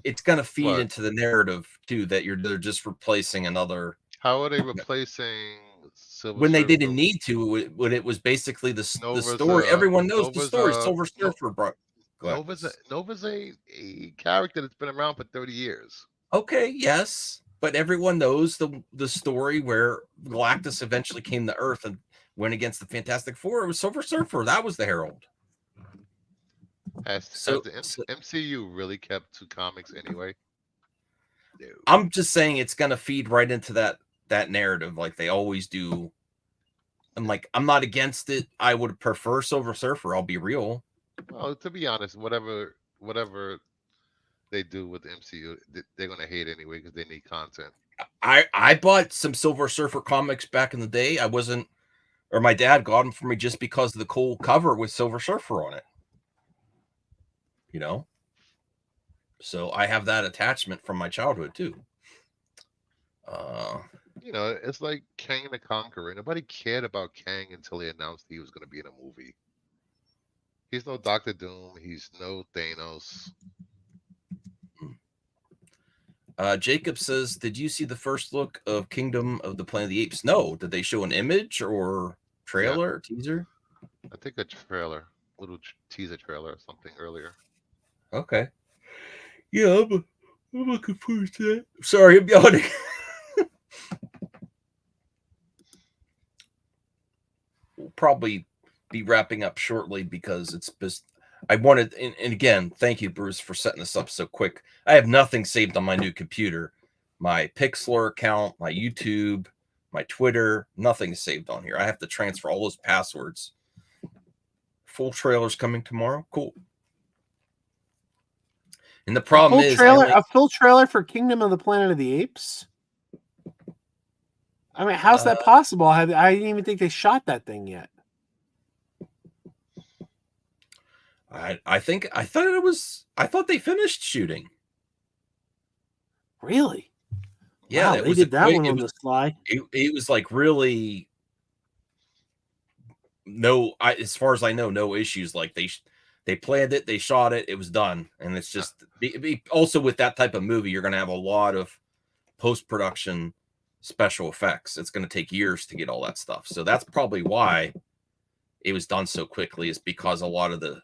it's going to feed into the narrative too that they're just replacing another. How are they replacing Silver when Surfer? They didn't need to? When it was basically the story. Everyone knows the story. Silver Surfer brought. Nova's a character that's been around for 30 years. Okay, yes, but everyone knows the story where Galactus eventually came to Earth and went against the Fantastic Four. It was Silver Surfer. That was the Herald. Has the MCU really kept to comics anyway? No. I'm just saying it's going to feed right into that narrative like they always do. And I'm not against it. I would prefer Silver Surfer. I'll be real. Well, to be honest, whatever they do with the MCU, they're going to hate anyway because they need content. I bought some Silver Surfer comics back in the day. My dad got them for me just because of the cool cover with Silver Surfer on it. So I have that attachment from my childhood too. You know, it's like Kang the Conqueror. Nobody cared about Kang until he announced he was going to be in a movie. He's no Doctor Doom. He's no Thanos. Jacob says, "Did you see the first look of Kingdom of the Planet of the Apes?" No. Did they show an image or Yeah, trailer or teaser? I think a trailer, little teaser trailer or something earlier. Okay. Yeah, I'm looking forward to that. Sorry, I'm yawning. We'll probably be wrapping up shortly because it's just. I wanted, and again, thank you, Bruce, for setting this up so quick. I have nothing saved on my new computer. My Pixlr account, my YouTube, my Twitter, nothing is saved on here. I have to transfer all those passwords. Full trailer's coming tomorrow. Cool. And the problem is, a full trailer for Kingdom of the Planet of the Apes. I mean, how's that possible? I didn't even think they shot that thing yet. I thought they finished shooting. Really? Yeah, wow, they did that one on the sly. It was like really as far as I know, no issues. Like they planned it, they shot it, it was done, and it's just also with that type of movie, you're going to have a lot of post-production special effects. It's going to take years to get all that stuff, so that's probably why it was done so quickly. Is because a lot of the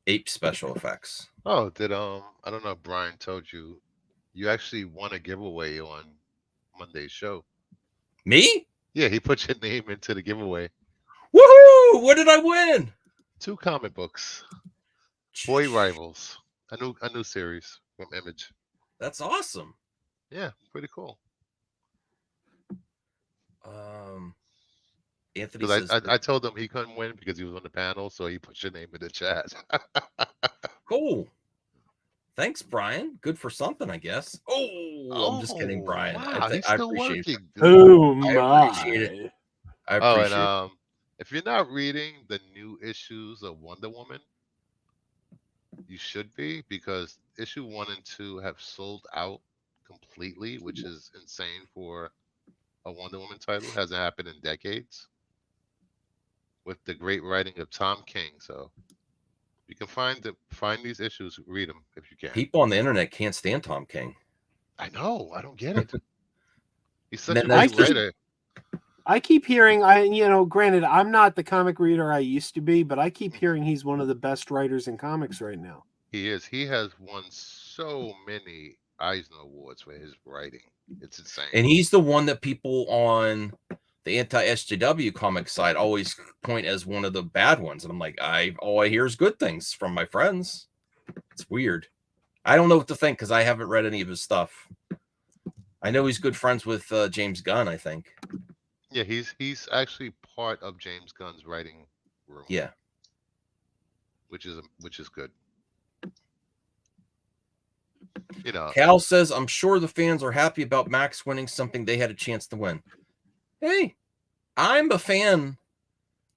ape special effects. Oh, did I don't know if Brian told you, you actually won a giveaway on Monday's show. Me? Yeah, he put your name into the giveaway. Woohoo! What did I win? 2 comic books. Boy Rivals. A new series from Image. That's awesome. Yeah, pretty cool. Anthony Because says I told him he couldn't win because he was on the panel, so he put your name in the chat. cool. Thanks, Brian. Good for something, I guess. Oh, I'm just kidding, Brian. Wow, he's I still appreciate working, it. dude. Oh I my! appreciate it. I Oh, appreciate and it. if you're not reading the new issues of Wonder Woman, you should be, because issue 1 and 2 have sold out completely, which is insane for a Wonder Woman title. Hasn't happened in decades. With the great writing of Tom King, so you can find these issues, read them if you can. People on the internet can't stand Tom King. I know, I don't get it. He's such Then a there's great writer. I keep hearing, granted, I'm not the comic reader I used to be, but I keep hearing he's one of the best writers in comics right now. He is. He has won so many Eisner Awards for his writing. It's insane. And he's the one that people on the anti-SJW comic side always point as one of the bad ones. And I'm like, all I hear is good things from my friends. It's weird. I don't know what to think because I haven't read any of his stuff. I know he's good friends with James Gunn, I think. Yeah, he's actually part of James Gunn's writing room. Yeah, which is good. You know, Cal says, I'm sure the fans are happy about Max winning something they had a chance to win. Hey, I'm a fan,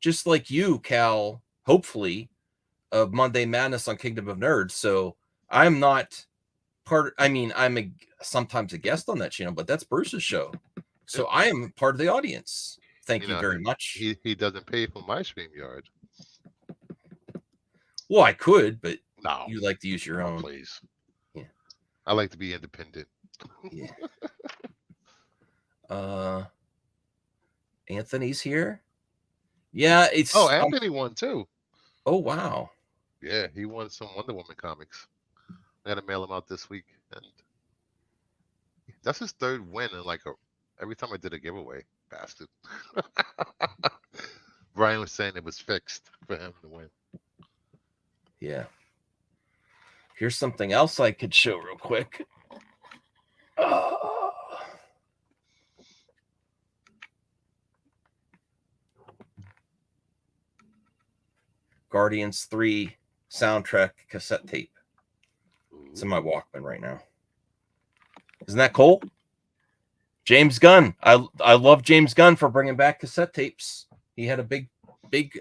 just like you, Cal, hopefully, of Monday Madness on Kingdom of Nerds. So I'm not I'm sometimes a guest on that channel, but that's Bruce's show. So I am part of the audience. Thank you very much. He doesn't pay for my StreamYard. Well, I could, but no, you like to use your own. Please. Yeah. I like to be independent. Yeah. Anthony's here. Yeah, it's Anthony won too. Oh wow. Yeah, he won some Wonder Woman comics. I gotta mail him out this week, and that's his 3rd win. And every time I did a giveaway, bastard. Brian was saying it was fixed for him to win. Yeah. Here's something else I could show real quick. Guardians 3 soundtrack cassette tape. It's in my Walkman right now. Isn't that cool? James Gunn. I love James Gunn for bringing back cassette tapes. He had a big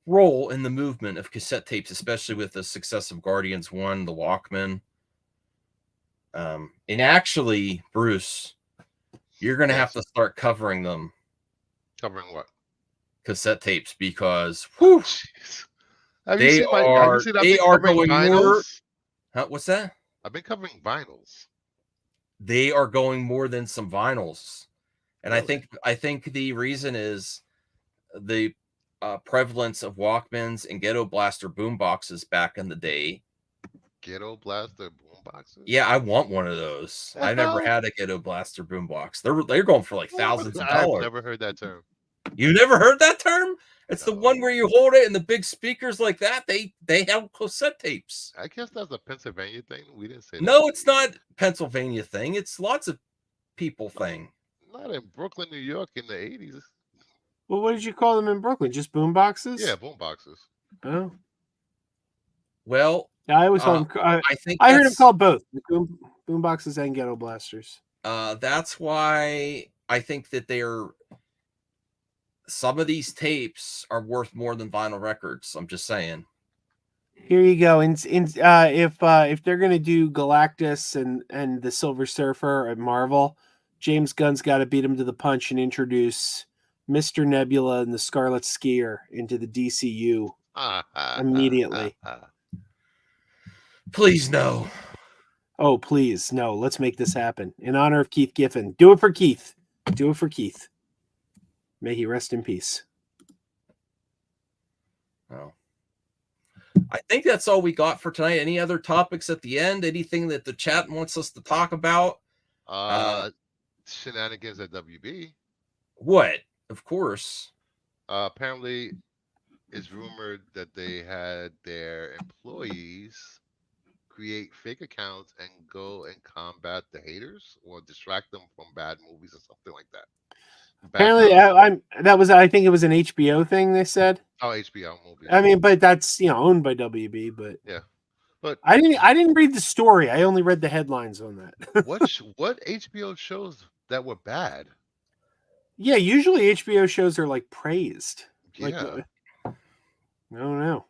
role in the movement of cassette tapes, especially with the success of Guardians 1, the Walkman. And actually, Bruce, you're going to have Yes. to start covering them Covering what? cassette tapes because Oh, whew, jeez. Have you seen I've they been are covering going more. vinyls? Huh, what's that? I've been covering vinyls. They are going more than some vinyls, and Really? I think the reason is the prevalence of Walkmans and Ghetto Blaster boomboxes back in the day. Ghetto blaster boomboxes? Yeah, I want one of those. The I never hell? had a Ghetto Blaster boombox. They're going for like thousands of I've dollars. never heard that term. You never heard that term? It's the one No. where you hold it and the big speakers like that. They have cassette tapes. I guess that's a Pennsylvania thing. We didn't say that No, over it's here. not Pennsylvania thing. It's lots of people thing. Not in Brooklyn, New York in the 80s. Well, what did you call them in Brooklyn? Just boom boxes? Yeah, boomboxes. Oh, Well, yeah, I always called them. I think I heard them called both the boom boxes and ghetto blasters. that's why I think that some of these tapes are worth more than vinyl records. I'm just saying. Here you go. If they're gonna do Galactus and the Silver Surfer at Marvel, James Gunn's got to beat him to the punch and introduce Mr. Nebula and the Scarlet Skier into the DCU immediately. Please no. Oh, please, no. Let's make this happen in honor of Keith Giffen. Do it for Keith. Do it for Keith. May he rest in peace. Oh. I think that's all we got for tonight. Any other topics at the end? Anything that the chat wants us to talk about? Shenanigans at WB. What? Of course. Apparently, it's rumored that they had their employees create fake accounts and go and combat the haters or distract them from bad movies or something like that. Apparently, I think it was an HBO thing. They said. Oh, HBO movie. I mean, but that's owned by WB. But yeah, but I didn't read the story. I only read the headlines on that. what HBO shows that were bad? Yeah, usually HBO shows are like praised. Yeah. Like, I don't know.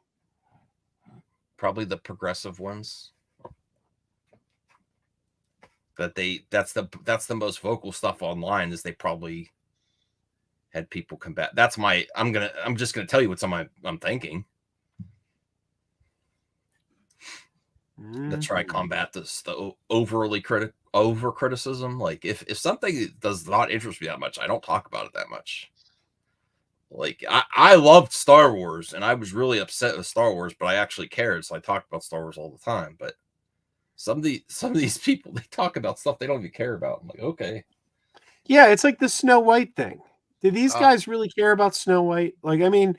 Probably the progressive ones. That's the most vocal stuff online is they probably had people combat. I'm just gonna tell you what's on I'm thinking. To try combat the over criticism. Like if something does not interest me that much, I don't talk about it that much. Like I loved Star Wars and I was really upset with Star Wars, but I actually cared, so I talked about Star Wars all the time. But some of these people, they talk about stuff they don't even care about. I'm like, okay. Yeah, it's like the Snow White thing. Did these guys really care about Snow White? Like, I mean,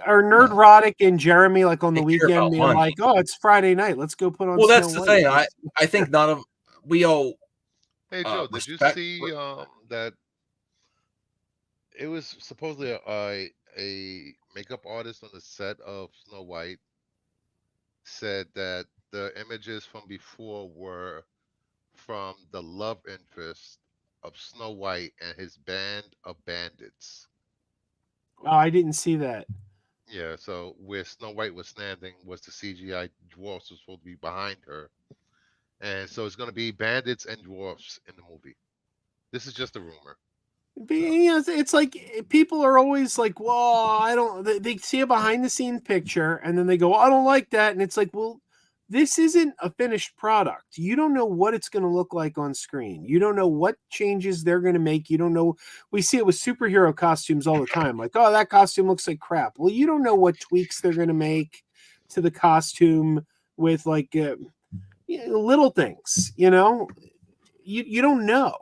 are Nerdrotic and Jeremy like on the weekend being like, "Oh, it's Friday night, let's go put on." Well, that's Snow the White. thing. I think none of we all. Hey Joe, did you see that it was supposedly a makeup artist on the set of Snow White said that the images from before were from the love interest of Snow White and his band of bandits. Oh, I didn't see that. Yeah, so where Snow White was standing was the CGI dwarfs was supposed to be behind her. And so it's going to be bandits and dwarfs in the movie. This is just a rumor. It's like people are always like, "Well, I don't." They see a behind the scene picture and then they go, "I don't like that," and it's like, well, this isn't a finished product. You don't know what it's going to look like on screen. You don't know what changes they're going to make. You don't know. We see it with superhero costumes all the time. Like, oh, that costume looks like crap. Well, you don't know what tweaks they're going to make to the costume with like little things. You don't know.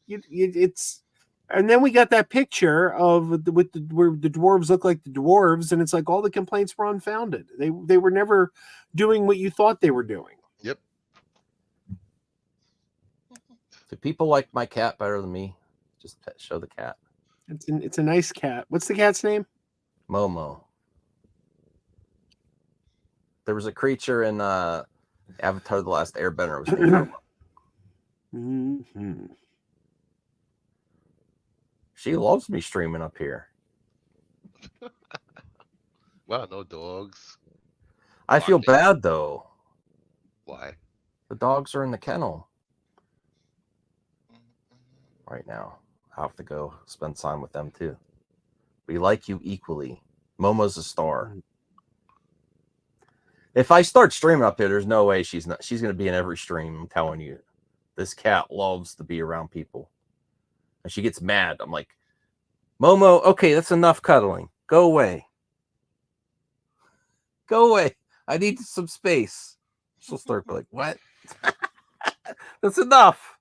It's and then we got that picture of where the dwarves look like the dwarves, and it's like all the complaints were unfounded. They were never doing what you thought they were doing. Yep. Do people like my cat better than me? Just show the cat. It's a nice cat. What's the cat's name? Momo. There was a creature in Avatar: The Last Airbender. It was named Momo. Mm-hmm. She loves me streaming up here. Wow, no dogs. I feel bad though. Why? The dogs are in the kennel right now. I have to go spend time with them too. We like you equally. Momo's a star. If I start streaming up here, there's no way she's going to be in every stream. I'm telling you, this cat loves to be around people, and she gets mad. I'm like, Momo, okay, that's enough cuddling. Go away. Go away. I need some space. She'll start like, what? That's enough.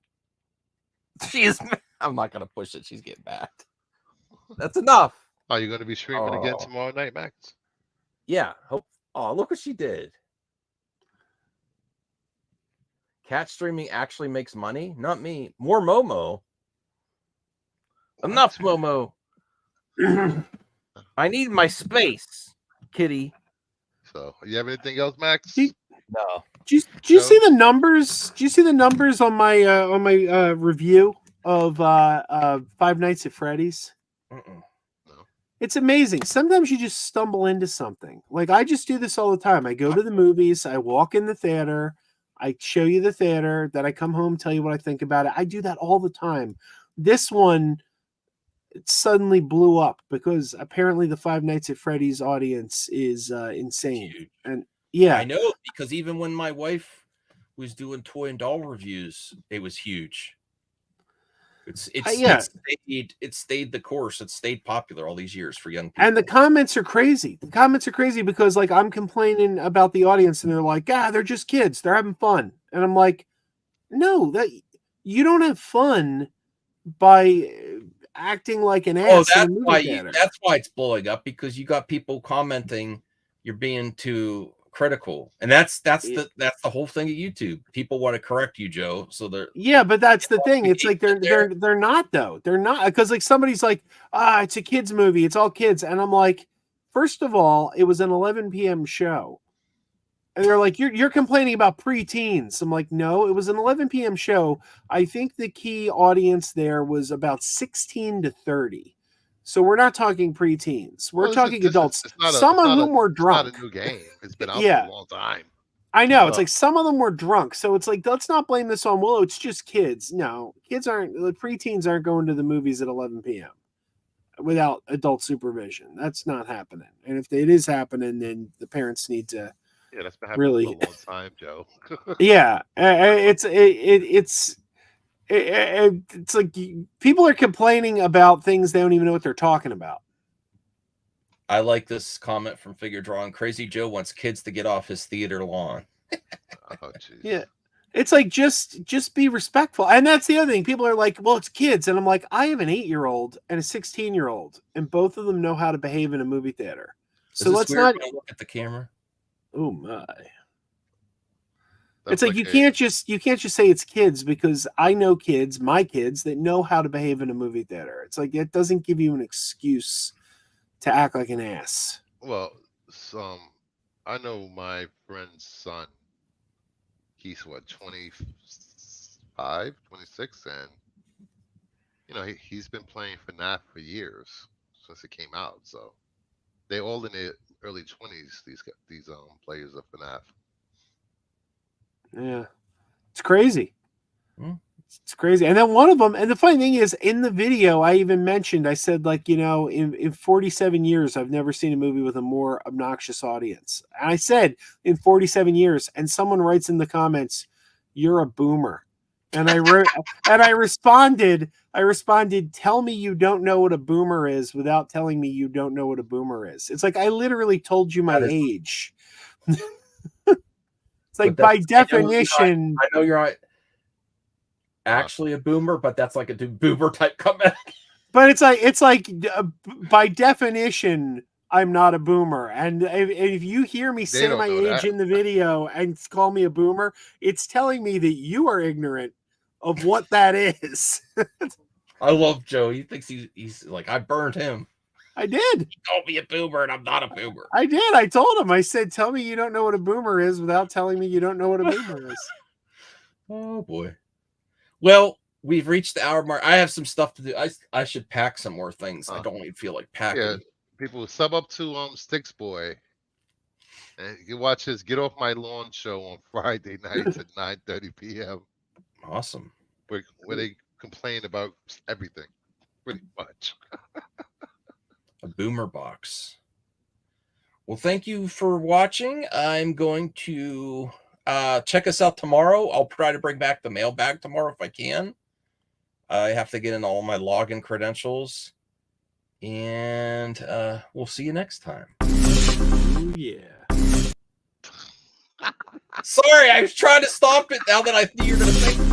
She is. I'm not gonna push it. She's getting mad. That's enough. Are you going to be streaming again tomorrow night, Max? Yeah. Hope. Oh, look what she did. Cat streaming actually makes money. Not me. More Momo. Enough, Momo. I need my space, kitty. So, you have anything else, Max? No. Do you see the numbers? Do you see the numbers on my review of Five Nights at Freddy's? Mm-mm. It's amazing. Sometimes you just stumble into something. Like I just do this all the time. I go to the movies, I walk in the theater, I show you the theater, then I come home, tell you what I think about it. I do that all the time. This one, it suddenly blew up because apparently the Five Nights at Freddy's audience is insane. Huge. And yeah, I know, because even when my wife was doing toy and doll reviews, it was huge. It stayed the course. It stayed popular all these years for young people. And the comments are crazy. The comments are crazy because like I'm complaining about the audience and they're like, they're just kids. They're having fun. And I'm like, no, that you don't have fun by acting like an ass. That's why it's blowing up, because you got people commenting you're being too critical, and that's the whole thing of YouTube. People want to correct you, Joe. So but that's the thing. It's like they're not though. They're not, because like somebody's like, it's a kids movie. It's all kids, and I'm like, first of all, it was an 11 p.m. show, and they're like, you're complaining about preteens. I'm like, no, it was an 11 p.m. show. I think the key audience there was about 16 to 30. So we're not talking preteens. We're talking adults. Some of whom were drunk. It's not a new game. It's been out for a long time. I know. It's like some of them were drunk. So it's like, let's not blame this on Willow. It's just kids. No, preteens aren't going to the movies at 11 p.m. without adult supervision. That's not happening. And if it is happening, then the parents need to that's been happening for a long time, Joe. It's like people are complaining about things they don't even know what they're talking about. I like this comment from Figure Drawing. Crazy Joe wants kids to get off his theater lawn. Oh, geez. Yeah. It's like just be respectful. And that's the other thing. People are like, well, it's kids. And I'm like, I have an 8-year-old and a 16-year-old, and both of them know how to behave in a movie theater. So let's not look at the camera. Oh my. It's like you can't just say it's kids, because I know kids, my kids, that know how to behave in a movie theater. It's like it doesn't give you an excuse to act like an ass. Well, I know my friend's son. He's 25, 26, and he's been playing FNAF for years since it came out. So they're all in their early 20s. These players of FNAF. Yeah, it's crazy. It's crazy. And then one of them, and the funny thing is, in the video, I even mentioned, I said, like, in 47 years, I've never seen a movie with a more obnoxious audience. And I said, in 47 years, and someone writes in the comments, you're a boomer. And I wrote, and I responded, tell me you don't know what a boomer is without telling me you don't know what a boomer is. It's like, I literally told you my age. It's like, by definition, I know you're not actually a boomer, but that's like a boomer type comment. But it's like by definition, I'm not a boomer. And if you hear me say my age in the video and call me a boomer, it's telling me that you are ignorant of what that is. I love Joe. He thinks he's like, I burned him. I did. He called me a boomer, and I'm not a boomer. I did. I told him. I said, tell me you don't know what a boomer is without telling me you don't know what a boomer is. Oh, boy. Well, we've reached the hour mark. I have some stuff to do. I should pack some more things. I don't even feel like packing. Yeah, people sub up to Sticks Boy. And you can watch his Get Off My Lawn show on Friday nights at 9:30 p.m. Awesome. where they complain about everything, pretty much. A boomer box. Well, thank you for watching. I'm going to check us out tomorrow. I'll try to bring back the mailbag tomorrow if I can. I have to get in all my login credentials. And we'll see you next time. Oh, yeah. Sorry, I was trying to stop it now that I knew you were going to say